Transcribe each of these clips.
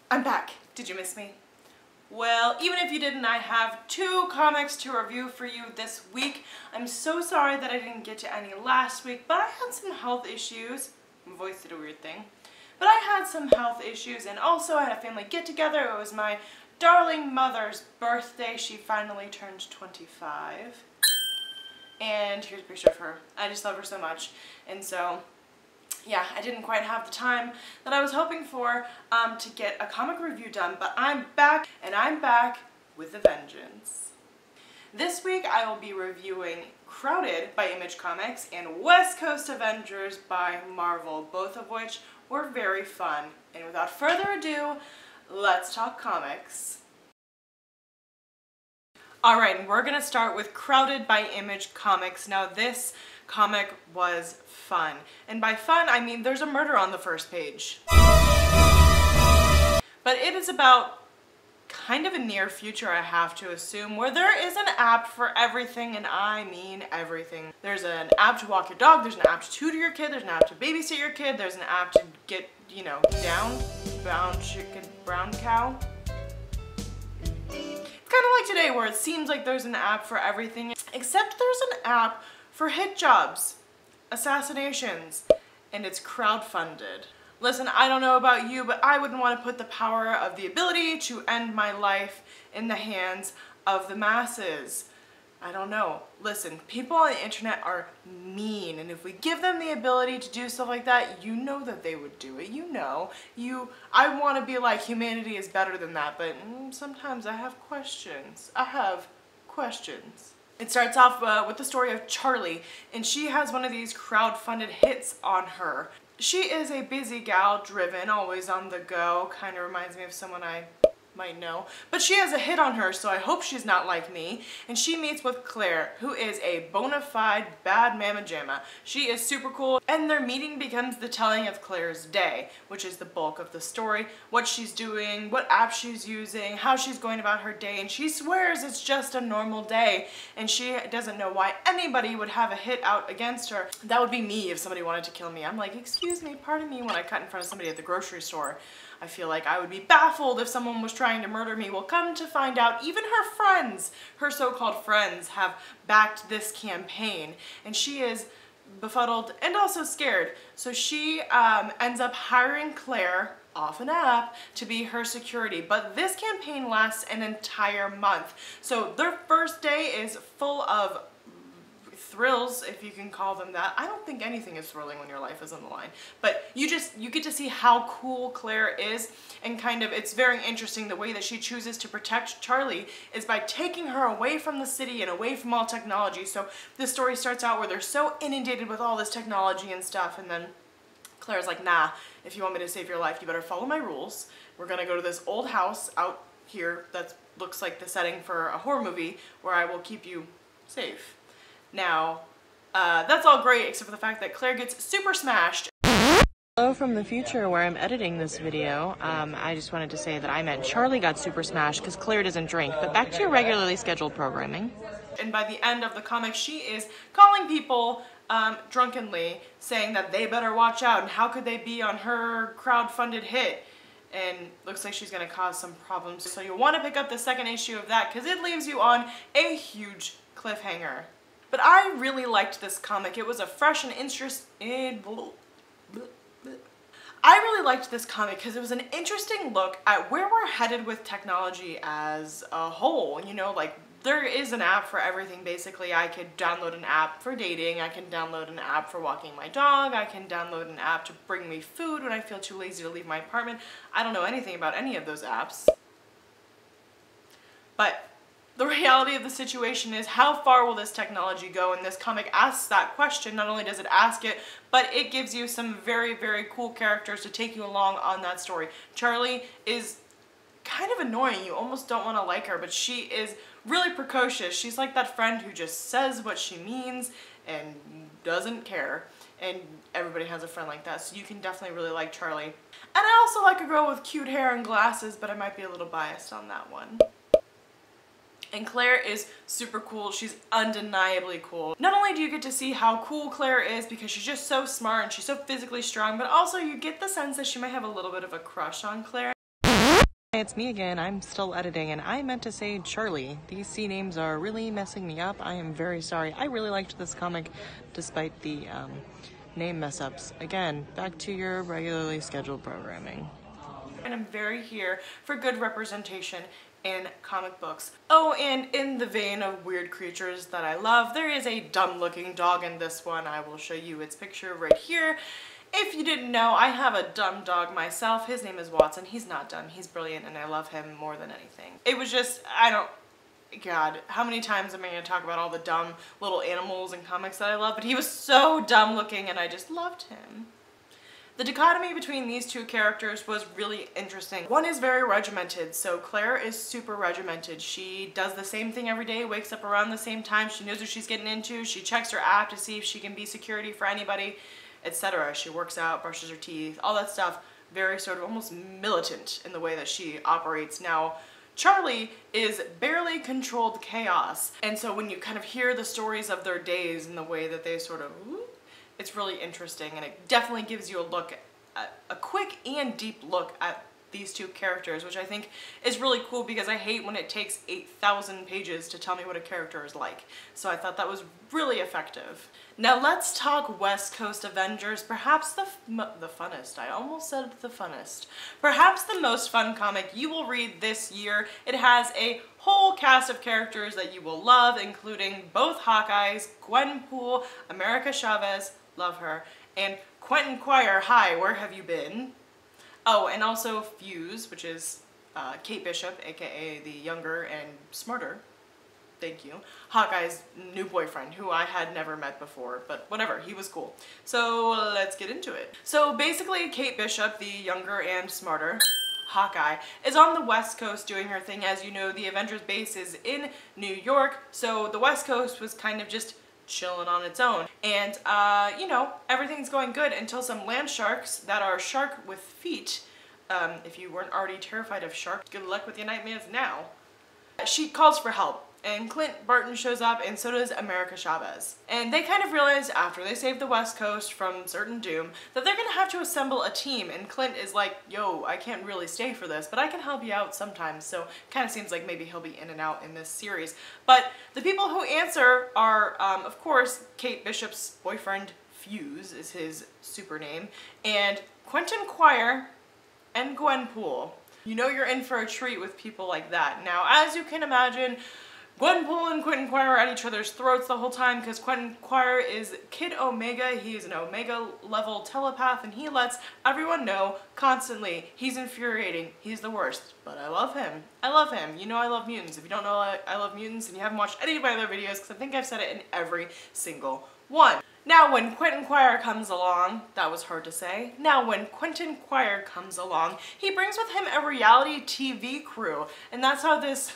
I'm back. Did you miss me? Well, even if you didn't, I have 2 comics to review for you this week. I'm so sorry that I didn't get to any last week, but I had some health issues. My voice did a weird thing. But I had some health issues, and also I had a family get-together. It was my darling mother's birthday. She finally turned 25. And here's a picture of her. I just love her so much. And so, yeah, I didn't quite have the time that I was hoping for to get a comic review done, but I'm back, and I'm back with a vengeance. This week I will be reviewing Crowded by Image Comics and West Coast Avengers by Marvel, both of which were very fun. And without further ado, let's talk comics. Alright, we're gonna start with Crowded by Image Comics. Now this comic was fun. And by fun, I mean there's a murder on the first page. But it is about kind of a near future, I have to assume, where there is an app for everything, and I mean everything. There's an app to walk your dog, there's an app to tutor your kid, there's an app to babysit your kid, there's an app to get, you know, down, brown chicken, brown cow. It's kind of like today where it seems like there's an app for everything, except there's an app for hit jobs, assassinations, and it's crowdfunded. Listen, I don't know about you, but I wouldn't want to put the power of the ability to end my life in the hands of the masses. I don't know. Listen, people on the internet are mean, and if we give them the ability to do stuff like that, you know that they would do it. You know. I want to be like, humanity is better than that, but sometimes I have questions. It starts off with the story of Charlie, and she has one of these crowdfunded hits on her. She is a busy gal, driven, always on the go, kind of reminds me of someone I might know. But she has a hit on her, so I hope she's not like me. And she meets with Claire, who is a bona fide bad mamma jamma. She is super cool, and their meeting becomes the telling of Claire's day, which is the bulk of the story. What she's doing, what app she's using, how she's going about her day, and she swears it's just a normal day, and she doesn't know why anybody would have a hit out against her. That would be me if somebody wanted to kill me. I'm like, excuse me, pardon me, when I cut in front of somebody at the grocery store. I feel like I would be baffled if someone was trying to murder me. Well, come to find out, even her friends, her so-called friends, have backed this campaign. And she is befuddled and also scared. So she ends up hiring Claire off an app to be her security. But this campaign lasts an entire month. So their first day is full of thrills, if you can call them that. I don't think anything is thrilling when your life is on the line, but you get to see how cool Claire is, and kind of, it's very interesting the way that she chooses to protect Charlie is by taking her away from the city and away from all technology. So the story starts out where they're so inundated with all this technology and stuff, and then Claire's like, nah, if you want me to save your life, you better follow my rules. We're gonna go to this old house out here that looks like the setting for a horror movie where I will keep you safe. Now, that's all great except for the fact that Claire gets super smashed. Hello from the future where I'm editing this video. I just wanted to say that I meant Charlie got super smashed because Claire doesn't drink, but back to your regularly scheduled programming. And by the end of the comic, she is calling people drunkenly, saying that they better watch out and how could they be on her crowdfunded hit. And looks like she's going to cause some problems. So you'll want to pick up the second issue of that because it leaves you on a huge cliffhanger. But I really liked this comic. It was a fresh and interesting... I really liked this comic because it was an interesting look at where we're headed with technology as a whole. You know, like, there is an app for everything, basically. I could download an app for dating, I can download an app for walking my dog, I can download an app to bring me food when I feel too lazy to leave my apartment. I don't know anything about any of those apps. But the reality of the situation is, how far will this technology go? And this comic asks that question. Not only does it ask it, but it gives you some very, very cool characters to take you along on that story. Charlie is kind of annoying. You almost don't want to like her, but she is really precocious. She's like that friend who just says what she means and doesn't care. And everybody has a friend like that, so you can definitely really like Charlie. And I also like a girl with cute hair and glasses, but I might be a little biased on that one. And Claire is super cool. She's undeniably cool. Not only do you get to see how cool Claire is because she's just so smart and she's so physically strong, but also you get the sense that she might have a little bit of a crush on Claire. Hey, it's me again. I'm still editing, and I meant to say Charlie. These C names are really messing me up. I am very sorry. I really liked this comic despite the name mess-ups. Again, back to your regularly scheduled programming. And I'm very here for good representation in comic books. Oh, and in the vein of weird creatures that I love, there is a dumb-looking dog in this one. I will show you its picture right here. If you didn't know, I have a dumb dog myself. His name is Watson. He's not dumb. He's brilliant, and I love him more than anything. It was just, God, how many times am I going to talk about all the dumb little animals and comics that I love? But he was so dumb looking, and I just loved him. The dichotomy between these two characters was really interesting. One is very regimented, so Claire is super regimented. She does the same thing every day, wakes up around the same time, she knows what she's getting into, she checks her app to see if she can be security for anybody, etc. She works out, brushes her teeth, all that stuff. Very sort of almost militant in the way that she operates. Now, Charlie is barely controlled chaos, and so when you kind of hear the stories of their days and the way that they sort of, it's really interesting, and it definitely gives you a quick and deep look at these two characters, which I think is really cool because I hate when it takes 8,000 pages to tell me what a character is like. So I thought that was really effective. Now let's talk West Coast Avengers, perhaps the funnest. I almost said the funnest. Perhaps the most fun comic you will read this year. It has a whole cast of characters that you will love, including both Hawkeyes, Gwenpool, America Chavez, love her, and Quentin Quire, hi, where have you been? Oh, and also Fuse, which is Kate Bishop, aka the younger and smarter, thank you, Hawkeye's new boyfriend, who I had never met before, but whatever, he was cool. So let's get into it. So basically, Kate Bishop, the younger and smarter Hawkeye, is on the West Coast doing her thing. As you know, the Avengers base is in New York, so the West Coast was kind of just chilling on its own. And, you know, everything's going good until some land sharks that are shark with feet, if you weren't already terrified of sharks, good luck with your nightmares now. She calls for help, and Clint Barton shows up, and so does America Chavez. And they kind of realize, after they save the West Coast from certain doom, that they're gonna have to assemble a team, and Clint is like, yo, I can't really stay for this, but I can help you out sometimes, so kind of seems like maybe he'll be in and out in this series. But the people who answer are, of course, Kate Bishop's boyfriend, Fuse is his super name, and Quentin Quire and Gwenpool. You know you're in for a treat with people like that. Now, as you can imagine, Gwenpool and Quentin Quire are at each other's throats the whole time because Quentin Quire is Kid Omega. He is an Omega level telepath, and he lets everyone know constantly he's infuriating, he's the worst, but I love him. I love him. You know I love mutants. If you don't know I love mutants and you haven't watched any of my other videos, because I think I've said it in every single one. Now when Quentin Quire comes along, that was hard to say. Now when Quentin Quire comes along, he brings with him a reality TV crew, and that's how this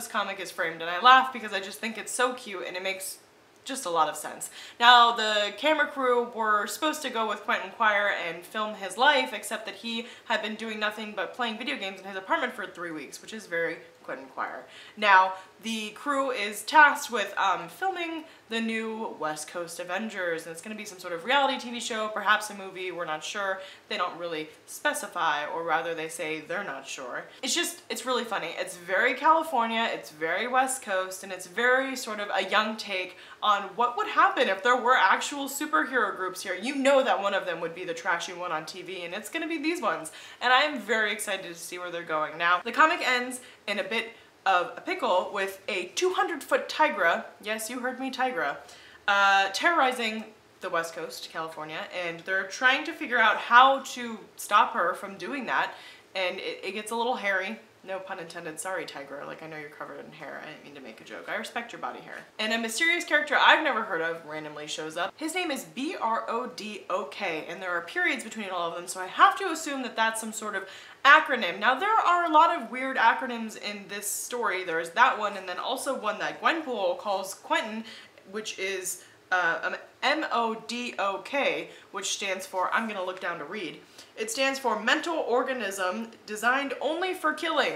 comic is framed. And I laugh because I just think it's so cute and it makes just a lot of sense. Now the camera crew were supposed to go with Quentin Quire and film his life, except that he had been doing nothing but playing video games in his apartment for 3 weeks, which is very Quentin Quire. Now the crew is tasked with filming the new West Coast Avengers, and it's going to be some sort of reality TV show, perhaps a movie, we're not sure. They don't really specify, or rather they say they're not sure. It's really funny. It's very California, it's very West Coast, and it's very sort of a young take on what would happen if there were actual superhero groups here. You know that one of them would be the trashy one on TV, and it's going to be these ones. And I'm very excited to see where they're going. Now, the comic ends in a bit of a pickle with a 200-foot tigra, yes, you heard me, tigra, terrorizing the West Coast, California, and they're trying to figure out how to stop her from doing that, and it gets a little hairy. No pun intended, sorry Tigra, like I know you're covered in hair, I didn't mean to make a joke. I respect your body hair. And a mysterious character I've never heard of randomly shows up. His name is B-R-O-D-O-K, and there are periods between all of them, so I have to assume that that's some sort of acronym. Now there are a lot of weird acronyms in this story. There's that one, and then also one that Gwenpool calls Quentin, which is M-O-D-O-K, which stands for, I'm gonna look down to read. It stands for Mental Organism Designed Only for Killing.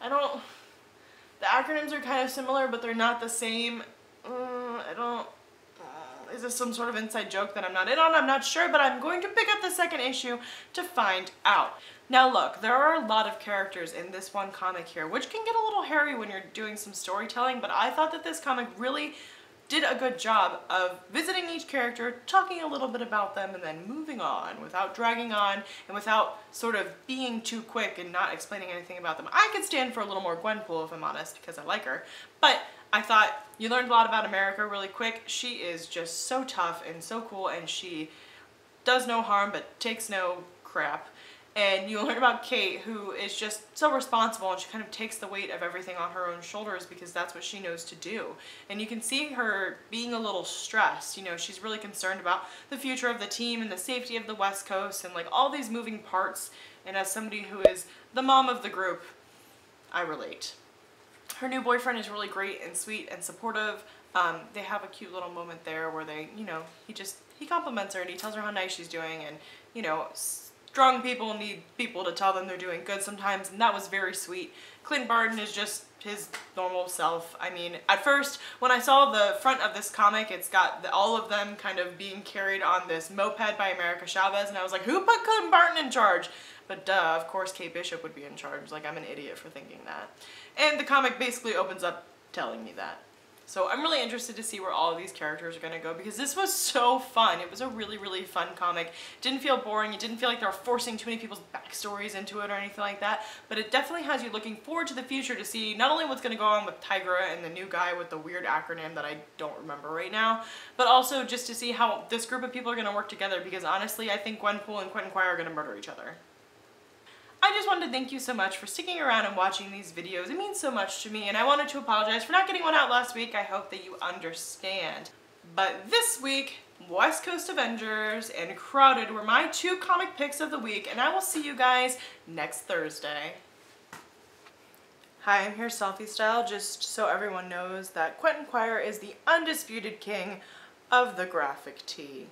The acronyms are kind of similar, but they're not the same. is this some sort of inside joke that I'm not in on? I'm not sure, but I'm going to pick up the second issue to find out. Now look, there are a lot of characters in this one comic here, which can get a little hairy when you're doing some storytelling, but I thought that this comic really did a good job of visiting each character, talking a little bit about them, and then moving on without dragging on and without sort of being too quick and not explaining anything about them. I could stand for a little more Gwenpool if I'm honest, because I like her, but I thought you learned a lot about America really quick. She is just so tough and so cool, and she does no harm but takes no crap. And you learn about Kate, who is just so responsible, and she kind of takes the weight of everything on her own shoulders because that's what she knows to do. And you can see her being a little stressed. You know, she's really concerned about the future of the team and the safety of the West Coast and like all these moving parts. And as somebody who is the mom of the group, I relate. Her new boyfriend is really great and sweet and supportive. They have a cute little moment there where they, you know, he compliments her and he tells her how nice she's doing, and, you know, strong people need people to tell them they're doing good sometimes, and that was very sweet. Clint Barton is just his normal self. I mean, at first, when I saw the front of this comic, it's got all of them kind of being carried on this moped by America Chavez, and I was like, who put Clint Barton in charge? But duh, of course Kate Bishop would be in charge. Like, I'm an idiot for thinking that. And the comic basically opens up telling me that. So I'm really interested to see where all of these characters are going to go, because this was so fun. It was a really, really fun comic. It didn't feel boring. It didn't feel like they were forcing too many people's backstories into it or anything like that. But it definitely has you looking forward to the future to see not only what's going to go on with Tigra and the new guy with the weird acronym that I don't remember right now, but also just to see how this group of people are going to work together, because honestly, I think Gwenpool and Quentin Quire are going to murder each other. I just wanted to thank you so much for sticking around and watching these videos. It means so much to me, and I wanted to apologize for not getting one out last week. I hope that you understand. But this week, West Coast Avengers and Crowded were my two comic picks of the week, and I will see you guys next Thursday. Hi, I'm here selfie style, just so everyone knows that Quentin Quire is the undisputed king of the graphic tee.